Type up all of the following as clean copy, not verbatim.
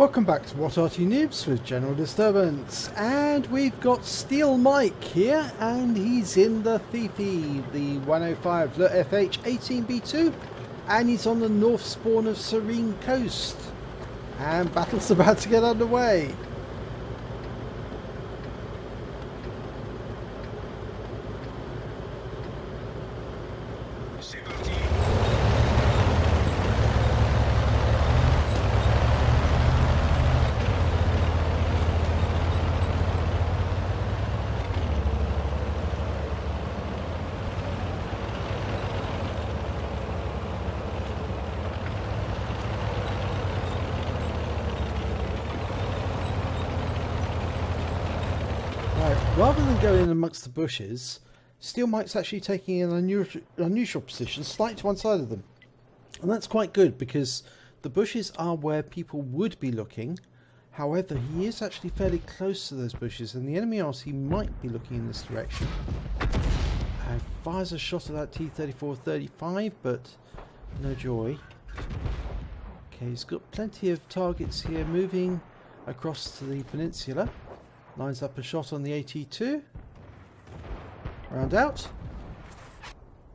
Welcome back to What Arty Noobs with General Disturbance, and we've got Steel Mike here, and he's in the Fifi, the 105 leFH18B2, and he's on the north spawn of Serene Coast, and battle's about to get underway. Rather than going in amongst the bushes, Steel Mike's actually taking an unusual position, slightly to one side of them. And that's quite good because the bushes are where people would be looking. However, he is actually fairly close to those bushes, and the enemy Arty might be looking in this direction. And fires a shot at that T-34-35, but no joy. Okay, he's got plenty of targets here moving across to the peninsula. Lines up a shot on the AT2. Round out.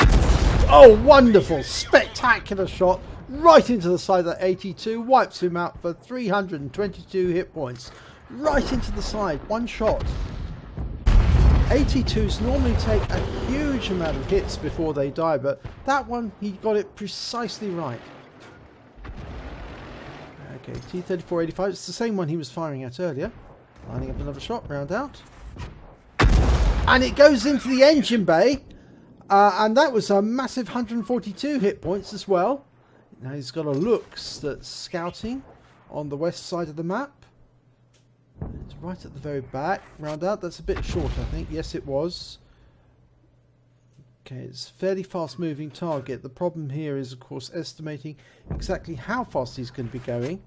Oh, wonderful! Spectacular shot right into the side of that AT2. Wipes him out for 322 hit points. Right into the side. One shot. AT2s normally take a huge amount of hits before they die, but that one, he got it precisely right. Okay, T-34-85. It's the same one he was firing at earlier. Lining up another shot, round out. And it goes into the engine bay. And that was a massive 142 hit points as well. Now he's got a Lux that's scouting on the west side of the map. It's right at the very back. Round out, that's a bit short, I think. Yes, it was. Okay, it's a fairly fast moving target. The problem here is, of course, estimating exactly how fast he's going to be going.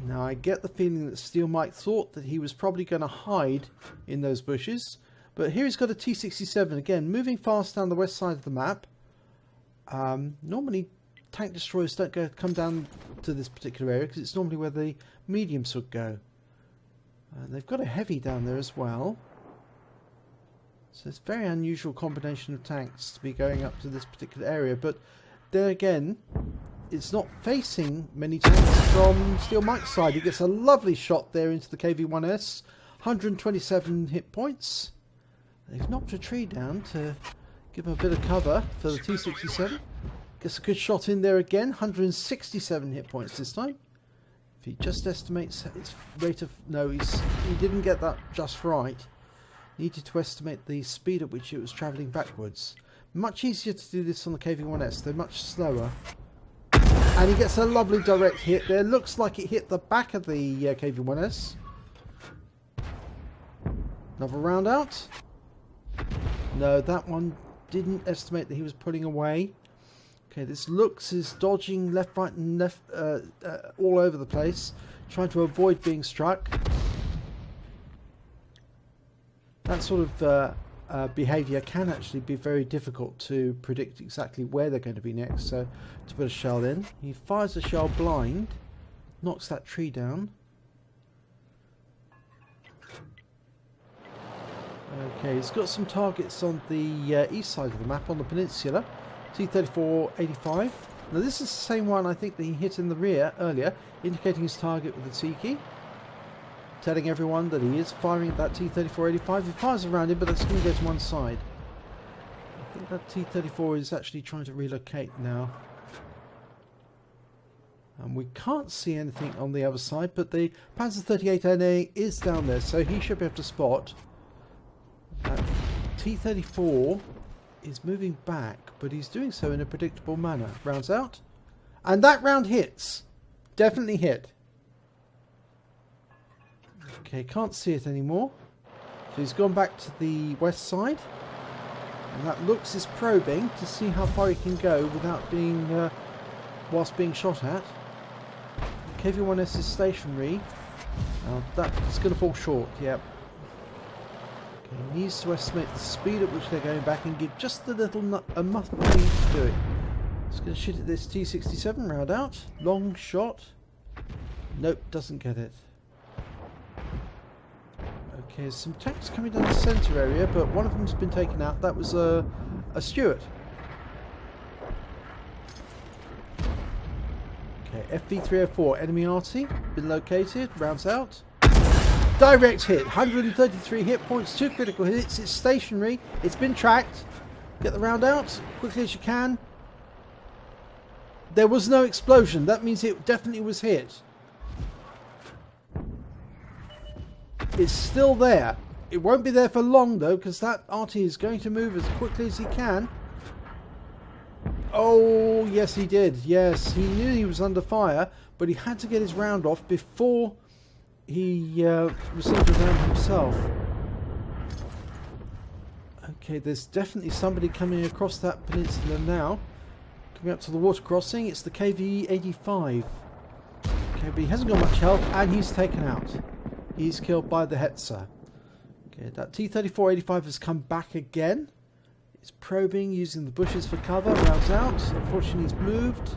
Now, I get the feeling that Steel Mike thought that he was probably going to hide in those bushes. But here he's got a T-67, again, moving fast down the west side of the map. Normally, tank destroyers don't come down to this particular area because it's normally where the mediums would go. They've got a heavy down there as well. So it's a very unusual combination of tanks to be going up to this particular area. But there again, it's not facing many tanks from Steel Mike's side. He gets a lovely shot there into the KV-1S. 127 hit points. They've knocked a tree down to give him a bit of cover for the T-67. Gets a good shot in there again. 167 hit points this time. If he just estimates its rate of... No, he didn't get that just right. Needed to estimate the speed at which it was travelling backwards. Much easier to do this on the KV-1S. They're much slower. And he gets a lovely direct hit there. Looks like it hit the back of the KV-1S. Another round out. No, that one didn't estimate that he was pulling away. Okay, this Lux is dodging left, right and left all over the place. Trying to avoid being struck. That sort of behaviour can actually be very difficult to predict exactly where they're going to be next. So to put a shell in, he fires a shell blind, knocks that tree down. Okay, he's got some targets on the east side of the map on the peninsula. T-34-85. Now this is the same one I think that he hit in the rear earlier, indicating his target with the T key. Telling everyone that he is firing at that T-34-85. He fires around him, but that's going to go to one side. I think that T-34 is actually trying to relocate now. And we can't see anything on the other side, but the Panzer 38NA is down there, so he should be able to spot. T-34 is moving back, but he's doing so in a predictable manner. Rounds out. And that round hits. Definitely hit. Okay, can't see it anymore. So he's gone back to the west side. And that Lux is probing to see how far he can go without being, whilst being shot at. KV-1S is stationary. Now that's going to fall short, yep. Okay, he needs to estimate the speed at which they're going back and give just a little enough speed to do it. It's going to shoot at this T-67, round out. Long shot. Nope, doesn't get it. Okay, some tanks coming down the centre area, but one of them's been taken out. That was a Stewart. Okay, FV304, enemy Arty, been located, rounds out. Direct hit, 133 hit points, 2 critical hits, it's stationary, it's been tracked. Get the round out, quickly as you can. There was no explosion, that means it definitely was hit. It's still there. It won't be there for long though, because that Arty is going to move as quickly as he can. Oh, yes he did. Yes, he knew he was under fire, but he had to get his round off before he received a round himself. Okay, there's definitely somebody coming across that peninsula now. Coming up to the water crossing, it's the KV-85. Okay, but he hasn't got much health, and he's taken out. He's killed by the Hetzer. Okay, that T-34-85 has come back again. It's probing, using the bushes for cover, rounds out. Unfortunately, he's moved.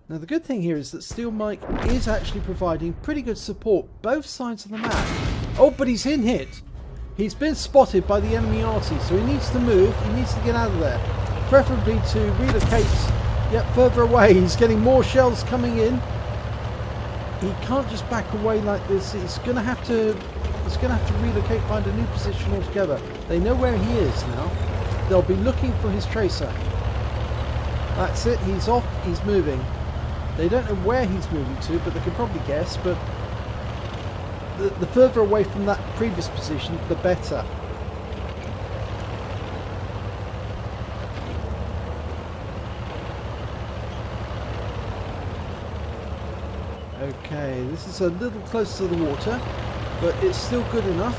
Now, the good thing here is that Steel Mike is actually providing pretty good support both sides of the map. Oh, but he's in hit. He's been spotted by the enemy Arty, so he needs to move. He needs to get out of there. Preferably to relocate yet further away. He's getting more shells coming in. He can't just back away like this. He's going to have to relocate, find a new position altogether. They know where he is now. They'll be looking for his tracer. That's it. He's off. He's moving. They don't know where he's moving to, but they can probably guess. But the further away from that previous position, the better. Okay, this is a little close to the water, but it's still good enough.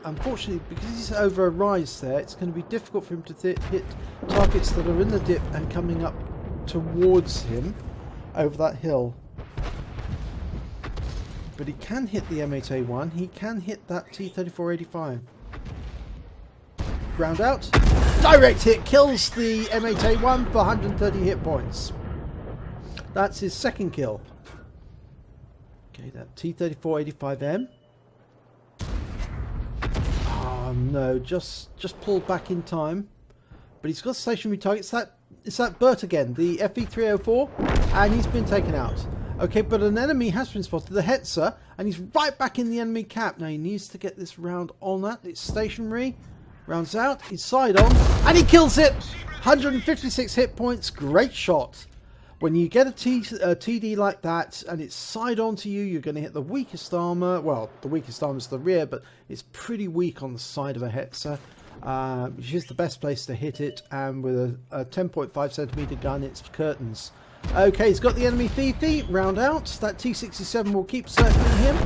Unfortunately, because he's over a rise there, it's going to be difficult for him to hit targets that are in the dip and coming up towards him over that hill. But he can hit the M8A1, he can hit that T-34-85. Ground out. Direct hit kills the M8A1 for 130 hit points. That's his second kill. Okay, that T-34-85M. Oh no, just pulled back in time. But he's got stationary targets. It's that Burt again, the FV304, and he's been taken out. Okay, but an enemy has been spotted, the Hetzer, and he's right back in the enemy cap. Now he needs to get this round on that. It's stationary. Rounds out. He's side on, and he kills it. 156 hit points. Great shot. When you get a TD like that and it's side on to you, you're going to hit the weakest armor. Well, the weakest armor is the rear, but it's pretty weak on the side of a Hetzer, which is the best place to hit it. And with a 10.5 centimeter gun, it's curtains. Okay, he's got the enemy Fifi. Round out. That T-67 will keep circling him.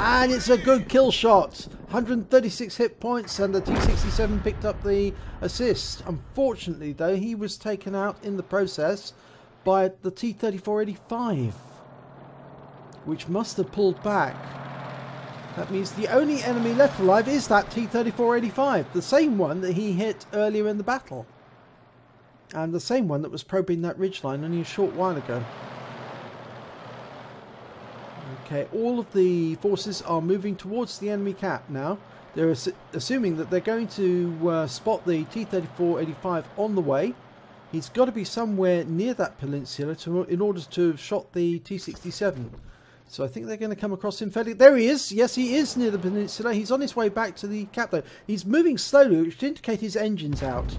And it's a good kill shot. 136 hit points, and the T-67 picked up the assist. Unfortunately, though, he was taken out in the process by the T-34-85, which must have pulled back. That means the only enemy left alive is that T-34-85, the same one that he hit earlier in the battle, and the same one that was probing that ridgeline only a short while ago. Okay, all of the forces are moving towards the enemy cap now. They're assuming that they're going to spot the T-34-85 on the way. He's got to be somewhere near that peninsula in order to have shot the T-67. So I think they're going to come across him fairly... There he is! Yes, he is near the peninsula. He's on his way back to the cap, though. He's moving slowly, which indicates his engine's out.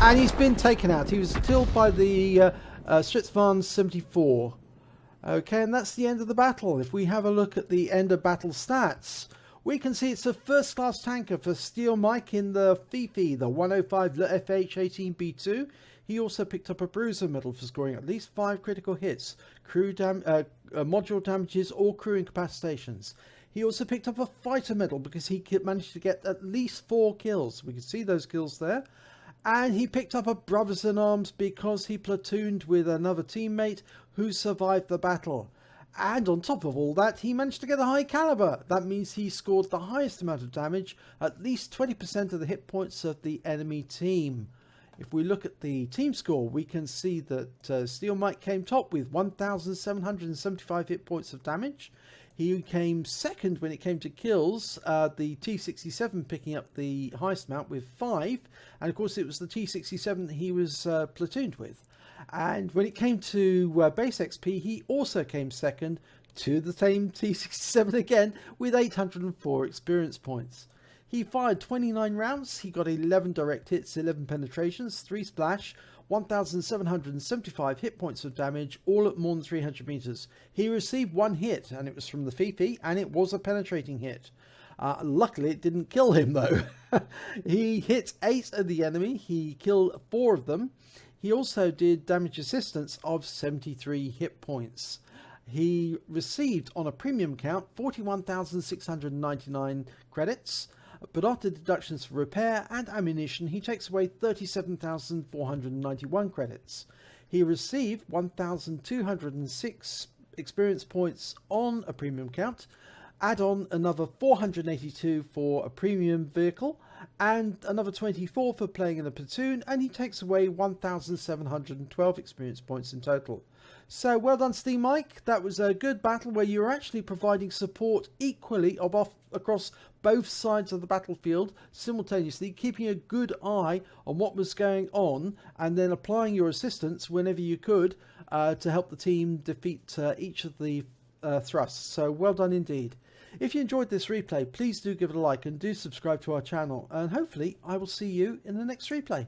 And he's been taken out. He was killed by the Stritzvan 74. Okay, and that's the end of the battle. If we have a look at the end of battle stats, we can see it's a first-class tanker for Steel Mike in the Fifi, the 105 leFH18B2. He also picked up a bruiser medal for scoring at least 5 critical hits, module damages or crew incapacitations. He also picked up a fighter medal because he managed to get at least 4 kills. We can see those kills there. And he picked up a Brothers in Arms because he platooned with another teammate who survived the battle. And on top of all that, he managed to get a High Calibre. That means he scored the highest amount of damage, at least 20% of the hit points of the enemy team. If we look at the team score, we can see that Steel Mike came top with 1,775 hit points of damage. He came second when it came to kills, the T67 picking up the highest amount with 5, and of course it was the T67 that he was platooned with. And when it came to base XP, he also came second to the same T67 again with 804 experience points. He fired 29 rounds, he got 11 direct hits, 11 penetrations, 3 splash, 1,775 hit points of damage, all at more than 300 meters. He received 1 hit, and it was from the Fifi, and it was a penetrating hit. Luckily, it didn't kill him, though. He hit 8 of the enemy, he killed 4 of them. He also did damage assistance of 73 hit points. He received, on a premium count, 41,699 credits. But after deductions for repair and ammunition, he takes away 37,491 credits. He received 1,206 experience points on a premium count, add on another 482 for a premium vehicle, and another 24 for playing in a platoon, and he takes away 1,712 experience points in total. So well done, Steam Mike. That was a good battle where you were actually providing support equally across both sides of the battlefield simultaneously, keeping a good eye on what was going on and then applying your assistance whenever you could to help the team defeat each of the thrusts. So well done indeed. If you enjoyed this replay, please do give it a like and do subscribe to our channel, and hopefully I will see you in the next replay.